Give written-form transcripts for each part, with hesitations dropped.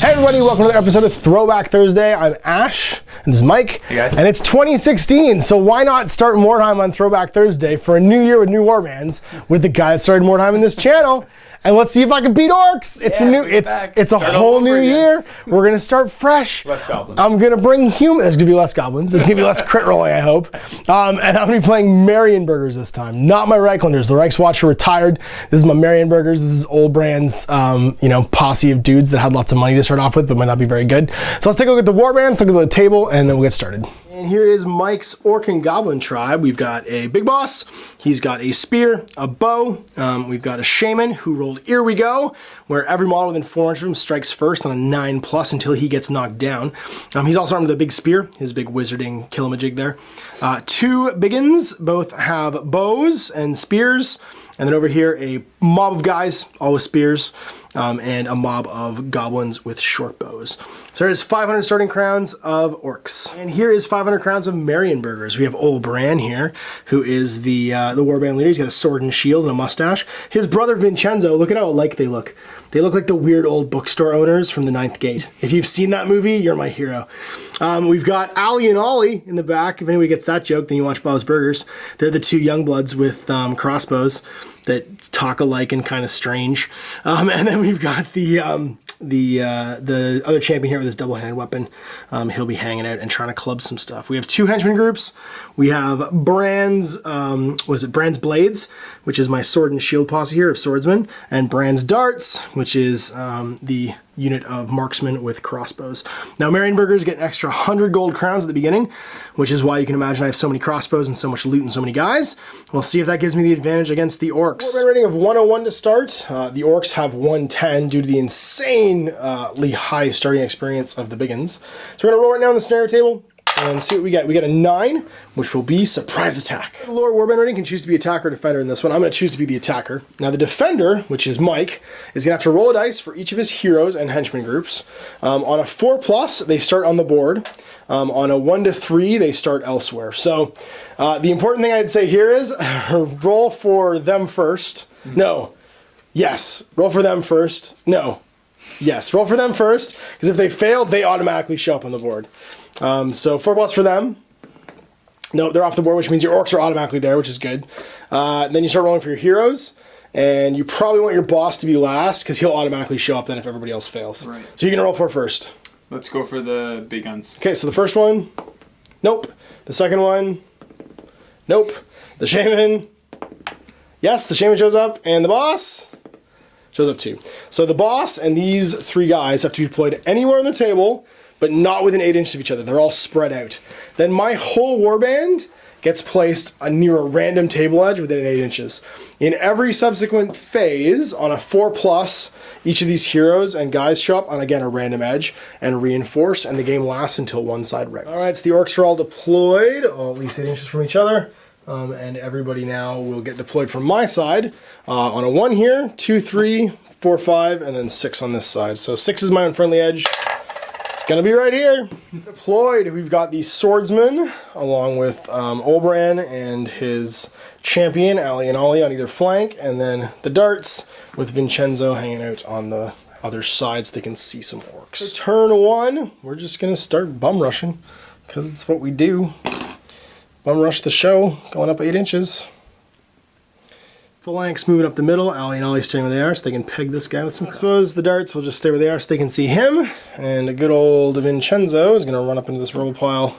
Hey everybody, welcome to another episode of Throwback Thursday. I'm Ash, and this is Mike. Hey guys. And it's 2016, so why not start Mordheim on Throwback Thursday for a new year with new warbands with the guy that started Mordheim in this channel. And let's see if I can beat Orcs. It's a whole new year. We're gonna start fresh. Less goblins. I'm gonna bring humans. There's gonna be less goblins. There's gonna be less crit rolling, I hope. And I'm gonna be playing Marienburgers this time, not my Reichlanders. The Reichswatcher retired. This is my Marienburgers. This is old brand's, posse of dudes that had lots of money to start off with, but might not be very good. So let's take a look at the warbands, look at the table, and then we'll get started. And here is Mike's Orc and Goblin tribe. We've got a big boss. He's got a spear, a bow. We've got a shaman who rolled Here We Go, where every model within 400 of him strikes first on a 9+ until he gets knocked down. He's also armed with a big spear, his big wizarding killamajig there. Two biggins, both have bows and spears. And then over here, a mob of guys, all with spears, and a mob of goblins with short bows. So there's 500 starting crowns of orcs. And here is 500 crowns of Marienburgers. We have old Bran here, who is the warband leader. He's got a sword and shield and a mustache. His brother Vincenzo, look at how alike they look. They look like the weird old bookstore owners from the Ninth Gate. If you've seen that movie, you're my hero. We've got Ali and Ollie in the back. If anybody gets that joke, then you watch Bob's Burgers. They're the two young bloods with crossbows that talk alike and kind of strange. And then we've got the other champion here with his double-handed weapon. He'll be hanging out and trying to club some stuff. We have two henchman groups. We have Brand's, Brand's Blades, which is my sword and shield posse here of swordsmen, and Brand's Darts, which is the unit of marksmen with crossbows. Now, Marienburgers get an extra 100 gold crowns at the beginning, which is why you can imagine I have so many crossbows and so much loot and so many guys. We'll see if that gives me the advantage against the orcs. Warband rating of 101 to start. The orcs have 110 due to the insanely high starting experience of the biggins. So we're gonna roll right now on the scenario table and see what we get. We get a 9, which will be surprise attack. The lower warband rating can choose to be attacker or defender in this one. I'm going to choose to be the attacker. Now the defender, which is Mike, is going to have to roll a dice for each of his heroes and henchmen groups. On a 4+, they start on the board. On a 1 to 3, they start elsewhere. So the important thing I'd say here is roll for them first. No. Yes. Roll for them first. No. Yes. Roll for them first, because if they fail, they automatically show up on the board. So 4+ for them. No, they're off the board, which means your orcs are automatically there, which is good. Then you start rolling for your heroes, and you probably want your boss to be last, because he'll automatically show up then if everybody else fails. Right. So you're going to roll for first. Let's go for the big guns. Okay, so the first one, nope. The second one, nope. The shaman, yes, the shaman shows up, and the boss shows up too. So the boss and these 3 guys have to be deployed anywhere on the table, but not within 8 inches of each other. They're all spread out. Then my whole warband gets placed near a random table edge within 8 inches. In every subsequent phase, on a 4+, each of these heroes and guys show up on, again, a random edge and reinforce, and the game lasts until one side wrecks. All right, so the orcs are all deployed, all at least 8 inches from each other. And everybody now will get deployed from my side on a 1 here, 2, 3, 4, 5, and then 6 on this side. So 6 is my unfriendly edge. It's gonna be right here. Deployed, we've got the swordsman along with Olbran and his champion, Ali and Ollie, on either flank, and then the darts with Vincenzo hanging out on the other side so they can see some orcs. So turn 1, we're just gonna start bum rushing, because it's what we do. Bum rush the show, going up 8 inches. Phalanx moving up the middle, Ali and Ollie staying where they are so they can peg this guy with some. I suppose the darts will just stay where they are so they can see him. And a good old Vincenzo is going to run up into this rubble pile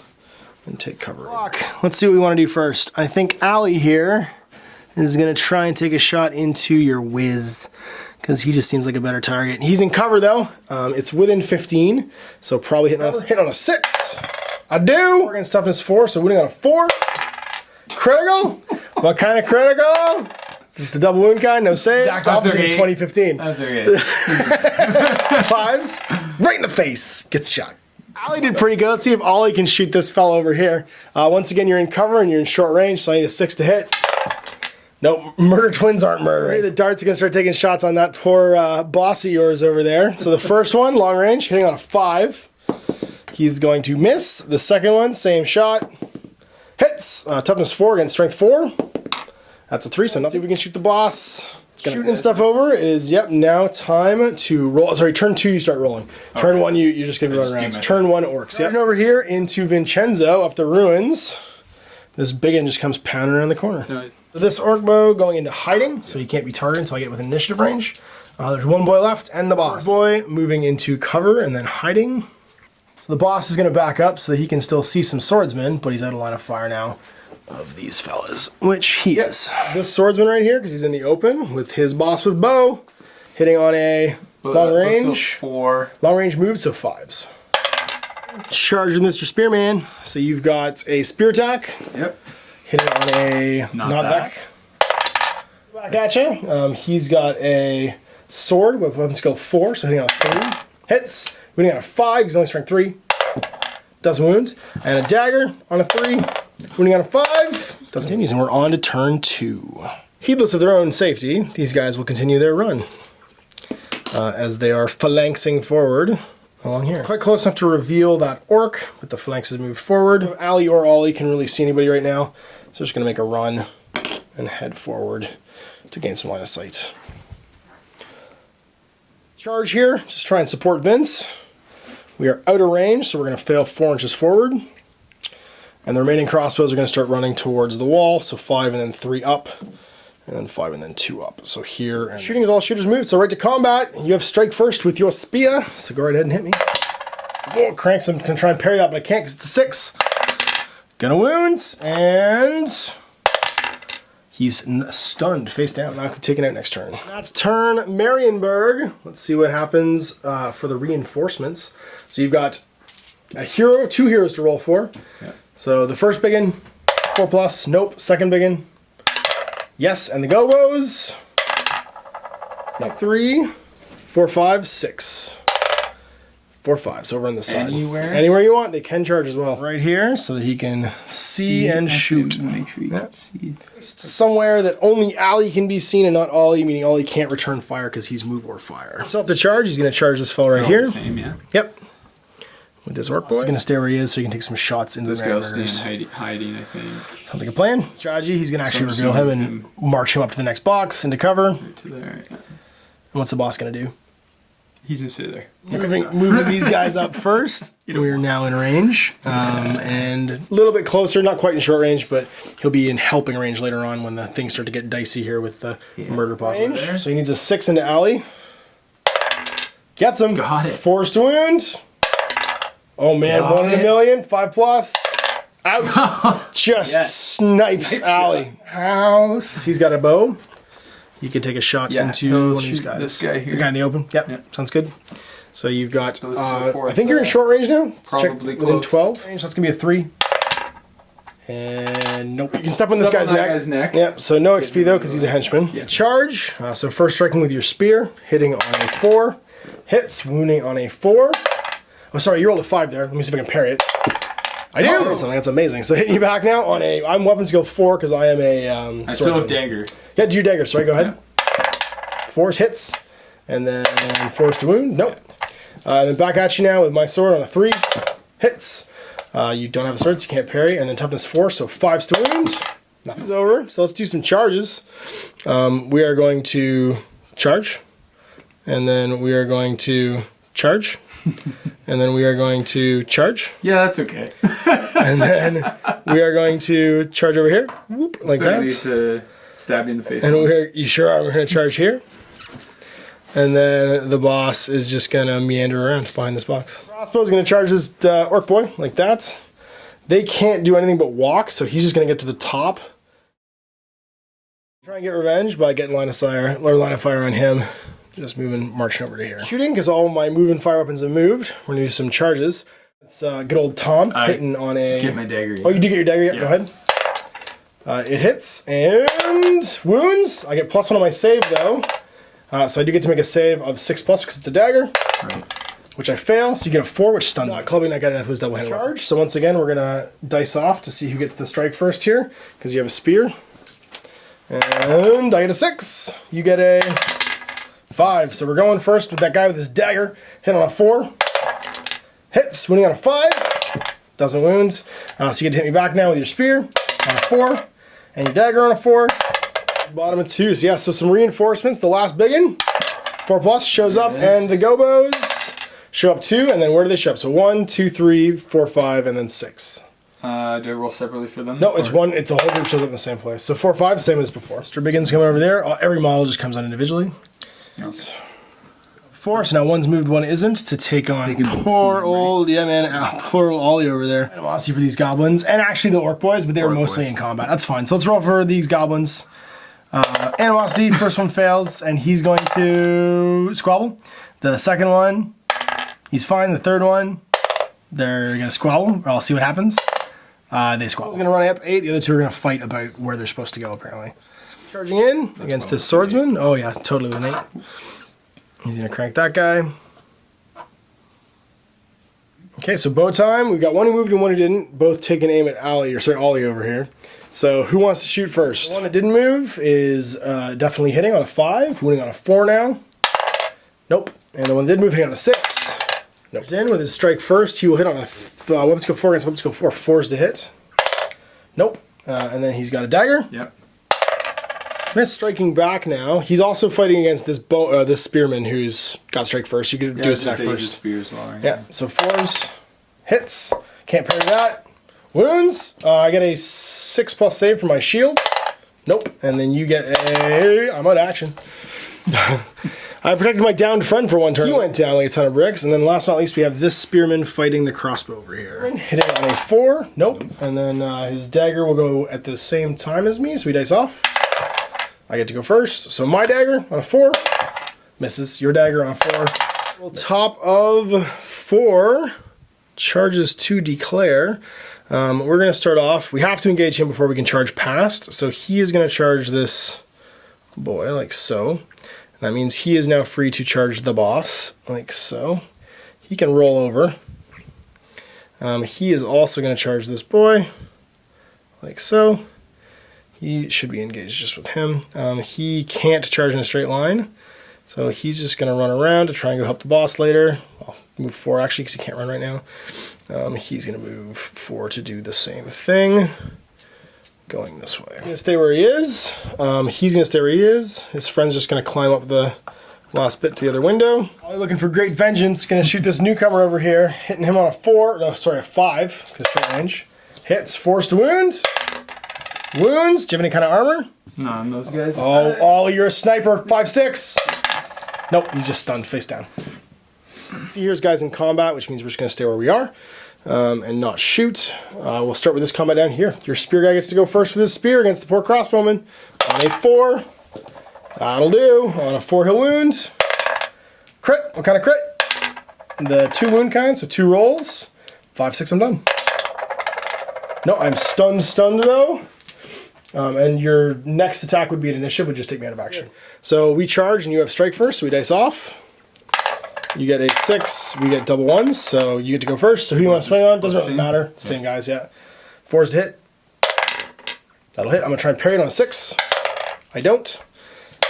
and take cover. Let's see what we want to do first. I think Ali here is going to try and take a shot into your whiz, because he just seems like a better target. He's in cover though. It's within 15, so probably hitting on a 6. I do! We're against toughness 4, so winning on a 4. Critical? What kind of critical? Just the double wound kind, no save. Opposite of 2015. That's okay. 5s, right in the face, gets shot. Ali did pretty good. Let's see if Ollie can shoot this fellow over here. Once again, you're in cover and you're in short range, so I need a 6 to hit. Nope, murder twins aren't murder. The darts are gonna start taking shots on that poor boss of yours over there. So the first one, long range, hitting on a 5. He's going to miss. The second one, same shot. Hits. Toughness 4 against strength 4. That's a 3, so let's see if we can shoot the boss. Shooting stuff over. It is, yep, now time to roll. Sorry, turn 2 you start rolling. Turn 1 you're just going to be running around. Turn 1 orcs. Yep. Over here into Vincenzo up the ruins. This big one just comes pounding around the corner. Nice. This orc bow going into hiding, so he can't be targeted until I get within initiative range. There's 1 boy left and the boss. Boy moving into cover and then hiding. So the boss is going to back up so that he can still see some swordsmen, but he's out of line of fire now of these fellas, which he is. This swordsman right here, because he's in the open with his boss with bow, hitting on a long range. 4. Long range moves, so 5s. Charge with Mr. Spearman. So you've got a spear attack. Yep. Hitting on a knockback. Back at you. He's got a sword with weapon skill 4, so hitting on a 3. Hits. Winning on a 5, he's only strength 3. Doesn't wound. And a dagger on a 3. Winning on a 5. Doesn't continues, and we're on to turn 2. Heedless of their own safety, these guys will continue their run as they are phalanxing forward along here. Quite close enough to reveal that orc, but the phalanxes moved forward. Ali or Ollie can really see anybody right now, so just going to make a run and head forward to gain some line of sight. Charge here, just try and support Vince. We are out of range, so we're going to fail 4 inches forward. And the remaining crossbows are going to start running towards the wall, so 5 and then 3 up, and then 5 and then 2 up. So here, and shooting is all shooters move, so right to combat. You have strike first with your spear, so go right ahead and hit me. Oh, cranks, I'm going to try and parry that, but I can't because it's a 6. Gonna wound, and he's stunned, face down. Now taken out next turn. That's turn Marienburg. Let's see what happens for the reinforcements. So you've got a hero, 2 heroes to roll for. Yeah. So the first biggin, 4+, nope. Second biggin, yes, and the gobos. No. 3, 4, 5, 6. 4, 5, so over on the side. Anywhere you want, they can charge as well. Right here, so that he can see and shoot. Make sure you can see. It's somewhere that only Ali can be seen and not Ollie, meaning Ollie can't return fire because he's move or fire. So to charge, he's going to charge this fella right here. Same, yeah. Yep. With this orc boy. He's going to stay where he is so he can take some shots into the Marienburgers. This guy's staying hiding, I think. Sounds like a plan. Strategy, he's going to actually reveal him and march him up to the next box into cover. Right to there, yeah. And what's the boss going to do? He's going to stay there. Moving these guys up first. We are now in range. And a little bit closer, not quite in short range, but he'll be in helping range later on when the things start to get dicey here with the murder boss. So he needs a 6 into Ali. Gets him. Got it. Forced wound. Oh man, 1 in a million, 5+. Out. Just snipes Ali. House. He's got a bow. You can take a shot into one of these guys. This guy here. The guy in the open. Yep. Sounds good. So you've got, so I think you're in short range now. Let's probably check within 12 range. That's going to be a 3. And nope. You can step on this guy's neck. Yeah, so no XP though because he's a henchman. Yeah. Charge. So first striking with your spear, hitting on a 4. Hits, wounding on a 4. Oh, sorry, you rolled a 5 there. Let me see if I can parry it. I do! Oh. Something that's amazing. So hitting you back now on a, I'm weapon skill 4 because I am a I still have dagger. Yeah, do your dagger. Sorry, go ahead. Yeah. 4 hits. And then 4 to wound. Nope. Then back at you now with my sword on a 3. Hits. You don't have a sword, so you can't parry. And then toughness 4, so 5 to wound. Nothing's over. So let's do some charges. We are going to charge. And then we are going to charge. And then we are going to charge. Yeah, that's okay. And then we are going to charge over here. Whoop, like that. Need to stab you in the face. And you sure are. We're going to charge here. And then the boss is just going to meander around behind this box. Crossbow is going to charge this orc boy like that. They can't do anything but walk, so he's just going to get to the top. Try and get revenge by getting line of fire on him. Just marching over to here. Shooting, because all my move and fire weapons have moved. We're going to do some charges. It's good old Tom hitting on a... Get my dagger. Yeah. Oh, you do get your dagger? Yeah. Go ahead. It hits and wounds. I get +1 on my save, though. So I do get to make a save of 6+ because it's a dagger. Right. Which I fail, so you get a 4, which stuns me. Clubbing that guy with his double-handed charge. So once again, we're going to dice off to see who gets the strike first here, because you have a spear. And I get a 6. You get a 5. So we're going first with that guy with his dagger. Hit on a 4. Hits, winning on a 5. Doesn't wound. So you get to hit me back now with your spear on a 4. And your dagger on a 4. Bottom of 2. So yeah, so some reinforcements. The last biggin, 4+ shows up, and the gobos show up 2, and then where do they show up? So 1, 2, 3, 4, 5, and then 6. Do I roll separately for them? No, it's one. It's the whole group shows up in the same place. So 4, 5, same as before. Mr. Biggin's coming over there. Every model just comes on individually. Yes. 4. So now one's moved, one isn't, to take on poor old, poor old Ollie over there. Animosity for these goblins, and actually the orc boys, but they were mostly in combat. That's fine. So let's roll for these goblins. Animosity, first one fails, and he's going to squabble. The second one, he's fine. The third one, they're gonna squabble, or I'll see what happens. They squabble. He's gonna run up 8. The other two are gonna fight about where they're supposed to go, apparently. Charging in against this swordsman. Oh yeah, totally with an 8. He's gonna crank that guy. Okay, so bow time. We've got one who moved and one who didn't. Both taking aim at Ollie over here. So who wants to shoot first? The one that didn't move is definitely hitting on a 5, winning on a 4 now. Nope. And the one that did move hitting on a 6. Nope. In with his strike first, he will hit on a weapon skill 4 against weapon skill 4. 4's to hit. Nope. And then he's got a dagger. Yep. Missed. Striking back now. He's also fighting against this this spearman who's got strike first. You could do a attack first. Spears while right yeah. So 4s hits. Can't parry that. Wounds. I get a 6+ save for my shield. Nope. And then you get a. I'm out of action. I protected my downed friend for one turn. He went down like a ton of bricks. And then last but not least, we have this spearman fighting the crossbow over here. Hitting on a 4. Nope. And then his dagger will go at the same time as me, so we dice off. I get to go first. So my dagger on a 4 misses. Your dagger on a 4. Well, top of 4 charges to declare. We're going to start off. We have to engage him before we can charge past. So he is going to charge this boy like so. That means he is now free to charge the boss, like so. He can roll over. He is also going to charge this boy, like so. He should be engaged just with him. He can't charge in a straight line, so he's just going to run around to try and go help the boss later. Well, move 4 actually, because he can't run right now. He's going to move 4 to do the same thing. Going this way. He's going to stay where he is. He's going to stay where he is. His friend's just going to climb up the last bit to the other window. Looking for great vengeance. Going to shoot this newcomer over here. Hitting him on a 4. No, sorry, a 5. Because short range. Hits. Forced wound. Wounds. Do you have any kind of armor? None. Those guys. Oh, you're a sniper. 5-6. Nope, he's just stunned. Face down. See, here's guys in combat, which means we're just going to stay where we are. And not shoot. We'll start with this combat down here. Your spear guy gets to go first with his spear against the poor crossbowman. On a 4. That'll do. On a 4 he'll wound. Crit. What kind of crit? The 2 wound kind, so 2 rolls. 5-6, I'm done. No, I'm stunned though. And your next attack would be an initiative, would just take me out of action. So we charge and you have strike first, so we dice off. You get a 6, we get double 1s, so you get to go first. So who you want to swing on? Doesn't really matter. Same guys, yeah. 4's to hit. That'll hit. I'm going to try and parry it on a 6. I don't.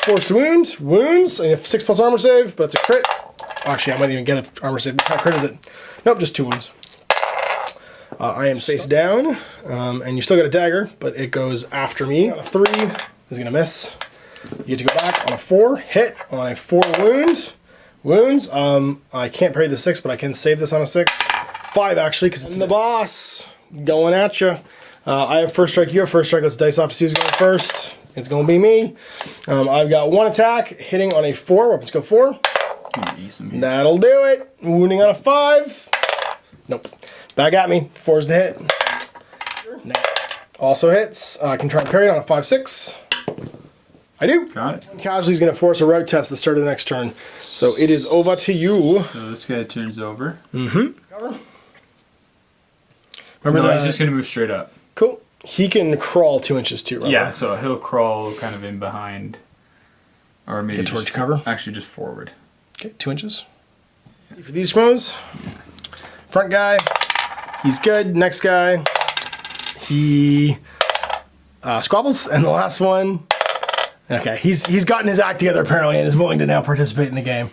4's to wound. Wounds. And you have 6+ armor save, but it's a crit. Actually, I might even get an armor save. What kind of crit is it? Nope, just 2 wounds. I am face down, and you still got a dagger, but it goes after me. On a 3 is going to miss. You get to go back on a 4. Hit on a 4 wound. Wounds. I can't parry the 6, but I can save this on a 6. 5 actually, because it's the boss going at you. I have first strike. You have first strike. Let's dice off to see who's going first. It's going to be me. I've got 1 attack hitting on a 4. Weapons go 4. That'll do it. Wounding on a 5. Nope. Back at me. 4's to hit. No. Also hits. I can try and parry it on a 5-6. I do. Got it. Casualty is going to force a route test at the start of the next turn. So it is over to you. So this guy turns over. Mm-hmm. Remember that? He's just going to move straight up. Cool. He can crawl 2 inches too, right? Yeah, so he'll crawl kind of in behind. Or maybe get towards cover. Actually, just forward. Okay, 2 inches. For these throws. Front guy. He's good. Next guy. He squabbles. And the last one. Okay, he's gotten his act together apparently and is willing to now participate in the game.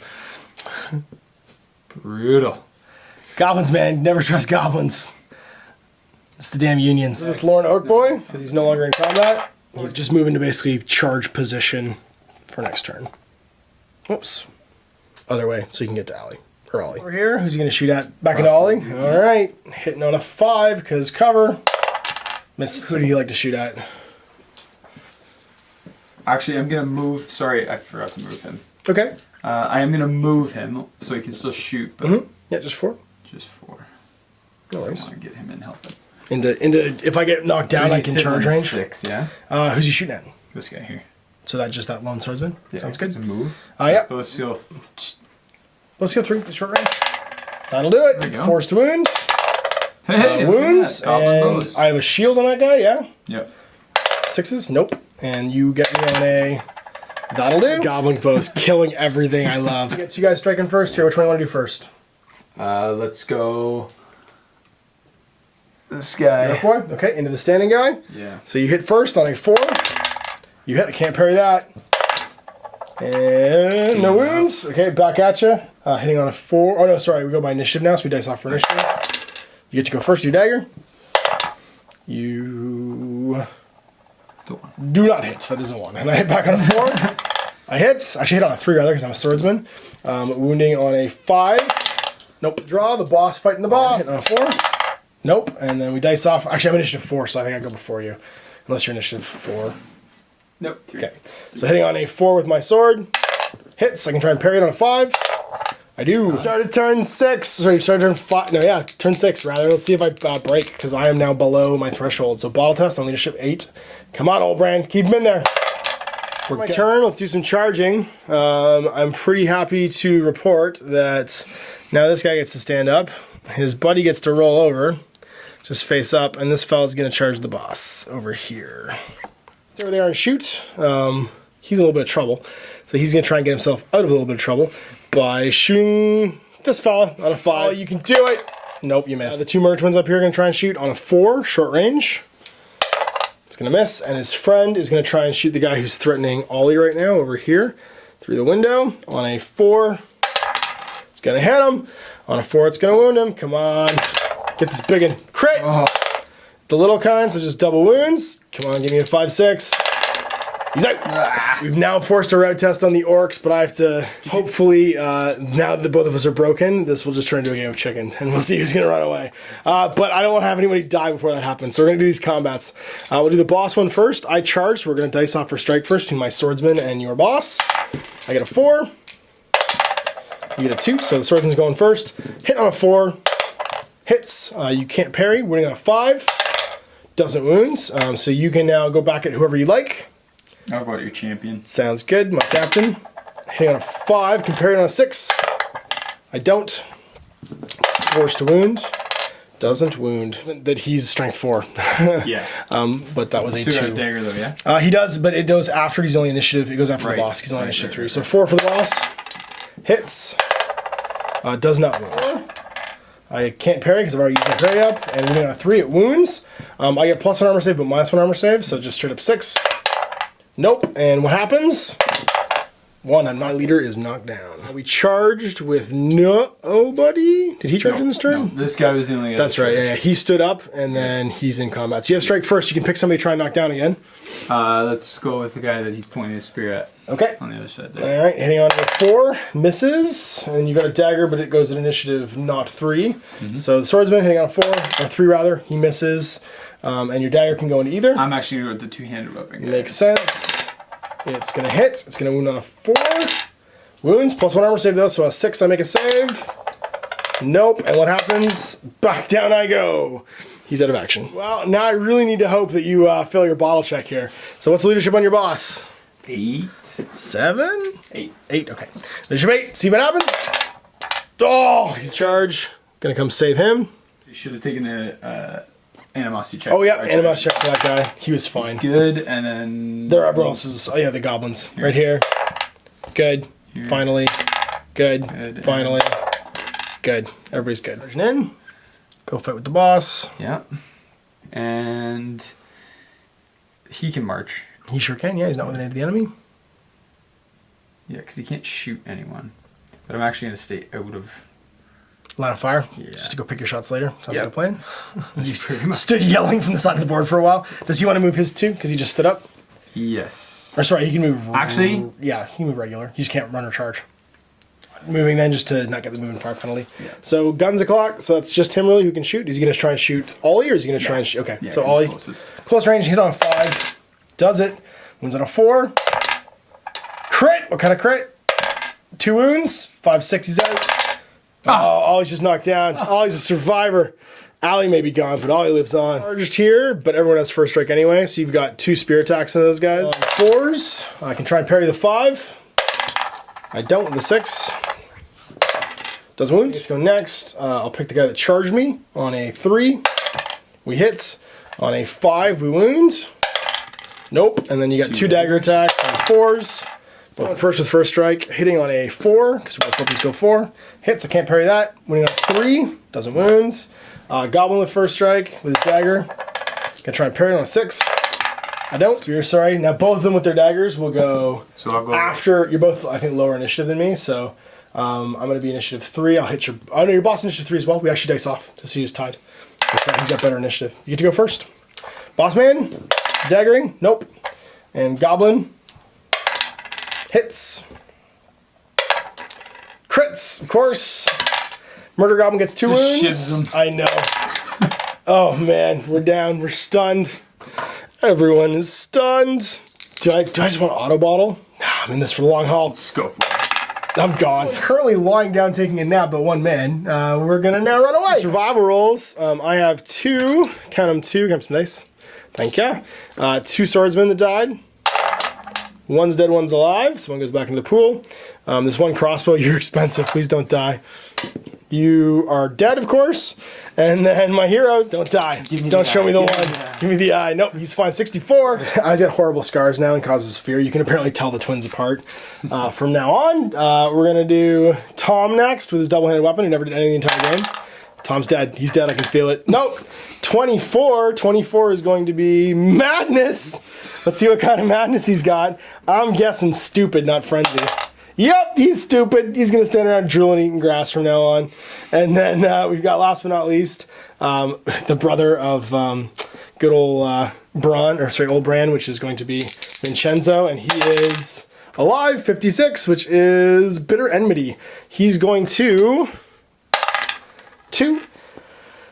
Brutal. Goblins, man. Never trust goblins. It's the damn unions. This Lorne Oak Boy, because he's no longer in combat. He's just moving to basically charge position for next turn. Whoops. Other way, so you can get to Ollie. Or Ollie. Over here, who's he going to shoot at? Back into Ollie. All right. Hitting on a 5, because cover. Missed. Who do you like to shoot at? Actually, I'm going to move. Sorry, I forgot to move him. Okay. I am going to move him so he can still shoot. But Yeah, just 4. Just 4. No I worries. want to get him in helping. Into if I get knocked down, I can charge range. 6, yeah. Who's he shooting at? This guy here. So that's just that lone swordsman? Yeah, Sounds good. it's a move. Yeah. Let's go. Let's go 3, short range. That'll do it. There you go. Forced wound. Hey, Wounds. Goblin And bows. I have a shield on that guy, yeah? Yep. 6s? Nope. And you get me on a... That'll do. Goblin foes killing everything I love. Get you guys striking first here. Which one do you want to do first? Let's go. This guy. Boy. Okay, into the standing guy. Yeah. So you hit first on a 4. You hit. I can't parry that. And no wounds. Okay, back at you. Hitting on a 4. Oh no, sorry. We go by initiative now, so we dice off for initiative. You get to go first. Your dagger. You do not hit. That is a 1. And I hit back on a 4. I hit. Actually hit on a 3 rather, because I'm a swordsman. Wounding on a 5. Nope. Draw. The boss fighting the boss. Hitting on a 4. Nope. And then we dice off. Actually, I'm initiative 4, so I think I go before you. Unless you're initiative 4. Nope. 3. Okay. So hitting on a 4 with my sword. Hits. I can try and parry it on a 5. I do. Started turn 6. Sorry, started turn 5. No, yeah, turn 6 rather. Let's see if I break, because I am now below my threshold. So bottle test on leadership 8. Come on, old brand. Keep him in there. We're my turn. Let's do some charging. I'm pretty happy to report that now this guy gets to stand up. His buddy gets to roll over. Just face up, and this fella's going to charge the boss over here. Stay over there and shoot. He's in a little bit of trouble. So he's going to try and get himself out of a little bit of trouble by shooting this fella on a 5. Oh, you can do it. Nope, you missed. The 2 murder twins up here are going to try and shoot on a 4, short range. It's going to miss, and his friend is going to try and shoot the guy who's threatening Ollie right now over here through the window on a 4. It's going to hit him. On a 4, it's going to wound him. Come on. Get this big one. Crit! Oh. The little kind, so just double wounds. Come on, give me a 5-6. He's out. We've now forced a route test on the orcs, but I have to, hopefully, now that both of us are broken, this will just turn into a game of chicken, and we'll see who's going to run away. But I don't want to have anybody die before that happens, so we're going to do these combats. We'll do the boss one first. I charge, so we're going to dice off for strike first between my swordsman and your boss. I get a 4. You get a 2, so the swordsman's going first. Hit on a 4. Hits. You can't parry. Winning on a 5. Doesn't wound. So you can now go back at whoever you like. How about your champion? Sounds good, my captain. Hitting on a 5. Can parry on a 6. I don't. Forced to wound. Doesn't wound. That he's strength 4. Yeah. But that was a 2. Still got a dagger though, yeah? He does, but it goes after he's only initiative. It goes after the boss. He's only initiative 3. So 4 for the boss. Hits. Does not wound. I can't parry because I've already used my parry up. And winning on a 3, it wounds. I get +1 armor save, but -1 armor save. So just straight up 6. Nope. And what happens? 1, my leader is knocked down. We charged with nobody. Did he charge in this turn? No, this guy was the only guy. That's right, yeah. He stood up, and then he's in combat. So you have strike first. You can pick somebody to try and knock down again. Let's go with the guy that he's pointing his spear at. Okay. On the other side there. All right, hitting on a 4. Misses. And you got a dagger, but it goes at initiative not 3. So the swordsman hitting on a 4, or 3 rather. He misses. And your dagger can go into either. I'm actually going to go with the 2-handed weapon guy. Makes sense. It's going to hit. It's going to wound on a 4. Wounds, +1 armor save though, so a 6 I make a save. Nope, and what happens? Back down I go. He's out of action. Well, now I really need to hope that you fail your bottle check here. So what's the leadership on your boss? 8. 7? 8. 8, okay. Leadership 8, see what happens? Oh, he's charged. Gonna come save him. You should have taken a animosity check. Oh yeah, animosity check for that guy. He was fine. He's good, and then... There are everyone else's. Oh yeah, the goblins. Here. Right here. Good. Here. Finally. Good. Good. Finally. Good. Everybody's good. Charging in. Go fight with the boss. Yeah. And he can march. He sure can, yeah. He's not within any of the enemy. Yeah, because he can't shoot anyone. But I'm actually going to stay out of... Line of fire? Yeah. Just to go pick your shots later? Sounds like a plan. He stood yelling from the side of the board for a while. Does he want to move his too? Because he just stood up? Yes. Or sorry, he can move. Actually? Yeah, he can move regular. He just can't run or charge. Moving then just to not get the moving fire penalty. Yeah. So guns o'clock. So that's just him really who can shoot. Is he going to try and shoot Ollie or is he going to try and shoot? Okay. Yeah, so Ollie, close range, hit on a 5. Does it. Wounds on a 4. Crit. What kind of crit? 2 wounds. 5, 6. He's out. Oh, Ollie's just knocked down. Ollie's a survivor. Allie may be gone, but Ollie lives on. Charged here, but everyone has first strike anyway, so you've got 2 spear attacks into those guys. 4s. I can try and parry the 5. I don't with the 6. Does wound. Let's go next. I'll pick the guy that charged me on a 3. We hit. On a 5, we wound. Nope. And then you got 2 dagger attacks on 4s. Both first with first strike. Hitting on a 4, because both weapons go 4. Hits, I can't parry that. Winning on a 3. Doesn't wound. Goblin with first strike with his dagger. Gonna try and parry it on a 6. I don't. Spear, sorry. Now both of them with their daggers will go, so I'll go after. You're both, I think, lower initiative than me, so I'm going to be initiative 3. I'll hit your... Oh, no, your boss initiative 3 as well. We actually dice off to see who's tied. Okay, he's got better initiative. You get to go first. Boss man. Daggering. Nope. And Goblin. Hits. Crits, of course. Murder Goblin gets 2 wounds. Shivs him. I know. Oh, man. We're down. We're stunned. Everyone is stunned. Do I just want auto bottle? Nah, I'm in this for the long haul. Let's go for it. I'm gone. Currently lying down taking a nap, but 1 man. We're gonna now run away. Survival rolls. I have 2. Count them 2. Count some dice. Thank ya. 2 swordsmen that died. 1's dead, 1's alive. So 1 goes back into the pool. This 1 crossbow, you're expensive. Please don't die. You are dead, of course. And then my heroes, don't die. Don't show me the 1. Give me the eye. Nope, he's fine. 64. I've got horrible scars now and causes fear. You can apparently tell the twins apart. From now on, we're going to do Tom next with his double-handed weapon. He never did anything the entire game. Tom's dead. He's dead. I can feel it. Nope. 24. 24 is going to be madness. Let's see what kind of madness he's got. I'm guessing stupid, not frenzy. Yep, he's stupid. He's going to stand around drooling, eating grass from now on. And then we've got, last but not least, the brother of good old old Bran, which is going to be Vincenzo. And he is alive, 56, which is Bitter Enmity. He's going to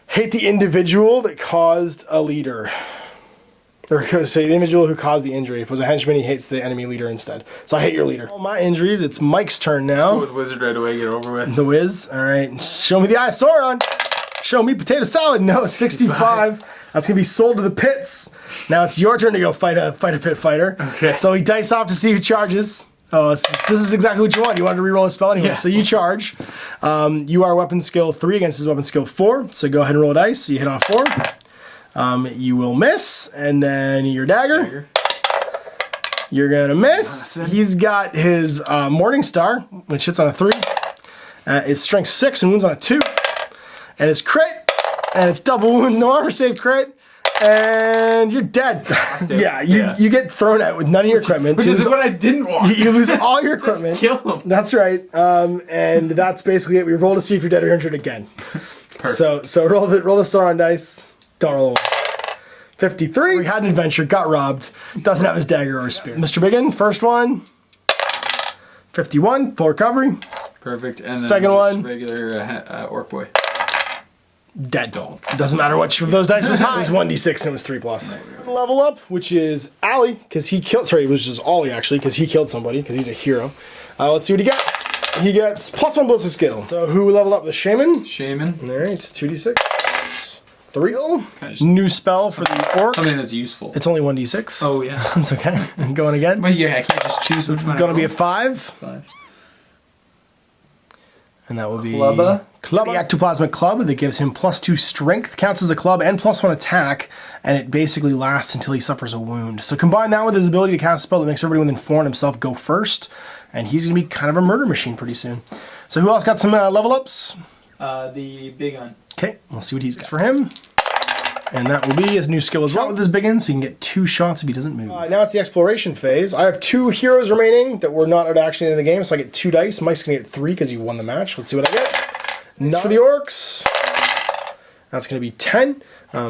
hate the individual that caused a leader. Or say the individual who caused the injury. If it was a henchman, he hates the enemy leader instead. So I hate your leader. All my injuries, it's Mike's turn now. Let's go with Wizard right away, get over with. The Wiz, all right. Show me the eye, Sauron. Show me potato salad. No, 65. That's gonna be sold to the pits. Now it's your turn to go fight a pit fighter. Okay. So he dice off to see who charges. Oh, this is exactly what you want. You wanted to reroll a spell anyway. Yeah. So you charge. You are weapon skill 3 against his weapon skill 4. So go ahead and roll a dice. So you hit on 4. You will miss, and then your dagger. You're gonna miss. He's got his Morning Star, which hits on a 3. His strength 6 and wounds on a 2. And his crit, and it's double wounds, no armor save crit. And you're dead. Yeah, you get thrown out with none of your equipment. Which is what I didn't want. You lose all your equipment. Just kill him. That's right. And that's basically it. We roll to see if you're dead or injured again. Perfect. So roll the Sauron dice. Don't roll a 1. 53. We had an adventure, got robbed. Doesn't have his dagger or spear. Mr. Biggin, first one. 51, full recovery. Perfect. And then second one. Regular orc boy. Dead. Doesn't matter which of those dice was high. It was 1d6 and it was 3 plus. Level up, which is Allie, because he killed. Sorry, it was just Ollie actually, because he killed somebody, because he's a hero. Let's see what he gets. He gets +1 ballistic skill. So who leveled up? The Shaman. Shaman. All right, 2d6. 3. New spell for the orc. Something that's useful. It's only 1d6. Oh yeah. That's okay. Going again. But yeah, I can't just choose which one. It's going to be a 5. 5. And that will be Clubba. The Ectoplasmic Club that gives him +2 strength, counts as a club, and +1 attack, and it basically lasts until he suffers a wound. So combine that with his ability to cast a spell that makes everybody within 4 and himself go first, and he's going to be kind of a murder machine pretty soon. So who else got some level ups? The big one. Okay, we'll see what he's got for him. And that will be his new skill as well with his big one, so he can get 2 shots if he doesn't move. Now it's the exploration phase. I have 2 heroes remaining that were not out action in the game, so I get 2 dice. Mike's gonna get 3 because he won the match. Let's see what I get. Not for the orcs. That's going to be 10.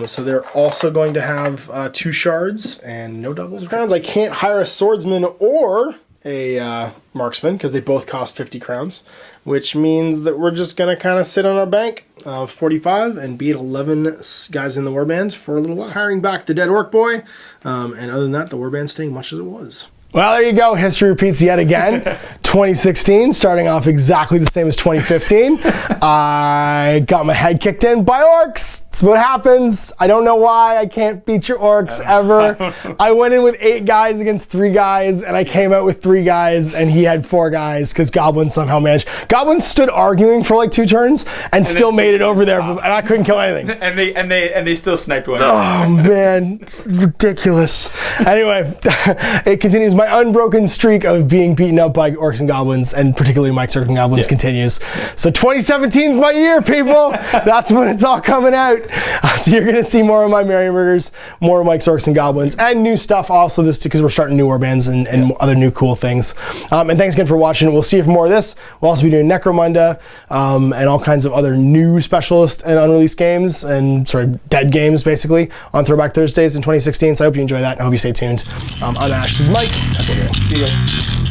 So they're also going to have 2 shards and no doubles or crowns. I can't hire a swordsman or a marksman because they both cost 50 crowns, which means that we're just going to kind of sit on our bank of 45 and beat 11 guys in the warbands for a little while. Hiring back the dead orc boy, and other than that, the warband's staying much as it was. Well, there you go. History repeats yet again. 2016, starting off exactly the same as 2015. I got my head kicked in by orcs. That's what happens. I don't know why I can't beat your orcs ever. I went in with 8 guys against 3 guys, and I came out with 3 guys, and he had 4 guys because goblins somehow managed. Goblins stood arguing for like 2 turns and still made it over there, and I couldn't kill anything. And they still sniped one. Oh man, it's ridiculous. Anyway, it continues. My unbroken streak of being beaten up by Orcs and Goblins, and particularly Mike's Orcs and Goblins, continues. So 2017 is my year, people. That's when it's all coming out. So you're going to see more of my Marienburgers, more of Mike's Orcs and Goblins, and new stuff also this because we're starting new warbands and other new cool things. And thanks again for watching. We'll see you for more of this. We'll also be doing Necromunda and all kinds of other new specialist and unreleased games and dead games basically on Throwback Thursdays in 2016. So I hope you enjoy that and I hope you stay tuned. I'm Ash. This is Mike. See you guys.